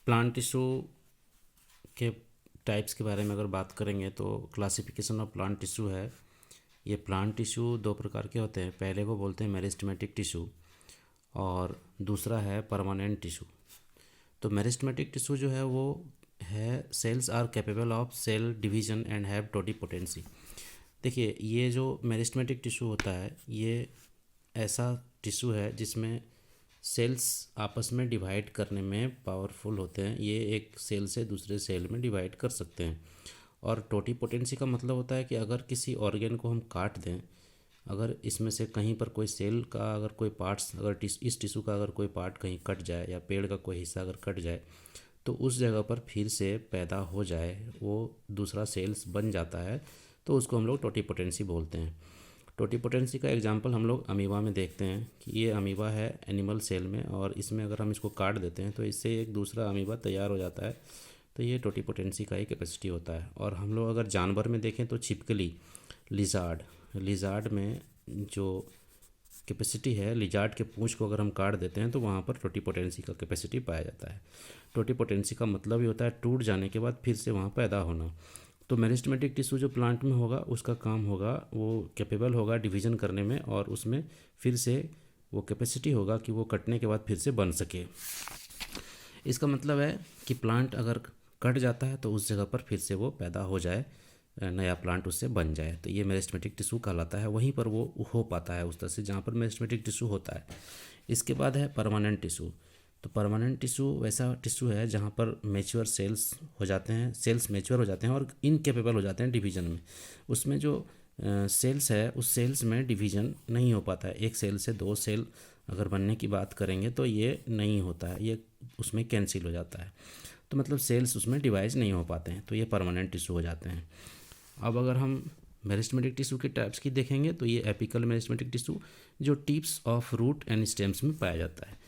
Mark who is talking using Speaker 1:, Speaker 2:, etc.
Speaker 1: Plant tissue के types के बारे में अगर बात करेंगे तो क्लासिफिकेशन ऑफ प्लांट टिश्यू है। ये प्लांट टिश्यू दो प्रकार के होते हैं। पहले को बोलते हैं मेरिस्टेमेटिक टिश्यू और दूसरा है परमानेंट टिश्यू। तो मेरिस्टेमेटिक टिश्यू जो है वो है cells are capable of cell division and have totipotency. देखिए, ये जो मेरिस्टेमेटिक टिश्यू होता है ये ऐसा टिश्यू है जिसमें सेल्स आपस में डिवाइड करने में पावरफुल होते हैं। ये एक सेल से दूसरे सेल में डिवाइड कर सकते हैं। और टोटिपोटेंसी का मतलब होता है कि अगर किसी ऑर्गेन को हम काट दें, अगर इसमें से कहीं पर कोई सेल का अगर कोई पार्ट्स अगर इस टिश्यू का अगर कोई पार्ट कहीं कट जाए या पेड़ का कोई हिस्सा अगर कट जाए तो उस जगह पर फिर से पैदा हो जाए, वो दूसरा सेल्स बन जाता है, तो उसको हम लोग टोटिपोटेंसी बोलते हैं। टोटिपोटेंसी का एग्जांपल हम लोग अमीबा में देखते हैं कि ये अमीबा है एनिमल सेल में, और इसमें अगर हम इसको काट देते हैं तो इससे एक दूसरा अमीबा तैयार हो जाता है। तो ये टोटिपोटेंसी का ही कैपेसिटी होता है। और हम लोग अगर जानवर में देखें तो छिपकली, लिजार्ड में जो कैपेसिटी है, लिजार्ड के पूंछ को अगर हम काट देते हैं तो वहाँ पर टोटिपोटेंसी का कैपेसिटी पाया जाता है। टोटिपोटेंसी का मतलब ही होता है टूट जाने के बाद फिर से वहाँ पैदा होना। तो मेरिस्टेमेटिक टिश्यू जो प्लांट में होगा उसका काम होगा, वो कैपेबल होगा डिवीजन करने में, और उसमें फिर से वो कैपेसिटी होगा कि वो कटने के बाद फिर से बन सके। इसका मतलब है कि प्लांट अगर कट जाता है तो उस जगह पर फिर से वो पैदा हो जाए, नया प्लांट उससे बन जाए। तो ये मेरिस्टेमेटिक टिश्यू कहलाता है। वहीं पर वो हो पाता है उस तरह से जहाँ पर मेरिस्टेमेटिक टिश्यू होता है। इसके बाद है परमानेंट टिश्यू। तो परमानेंट टिश्यू वैसा टिश्यू है जहाँ पर मैच्योर सेल्स हो जाते हैं, सेल्स मैच्योर हो जाते हैं और इनकेपेबल हो जाते हैं डिवीजन में। उसमें जो सेल्स है उस सेल्स में डिवीजन नहीं हो पाता है। एक सेल से दो सेल अगर बनने की बात करेंगे तो ये नहीं होता है, ये उसमें कैंसिल हो जाता है। तो मतलब सेल्स उसमें डिवाइड नहीं हो पाते हैं, तो ये परमानेंट टिश्यू हो जाते हैं। अब अगर हम मेरिस्टेमेटिक टिश्यू के टाइप्स की देखेंगे तो ये एपिकल मेरिस्टेमेटिक टिश्यू जो tips of root and stems में पाया जाता है।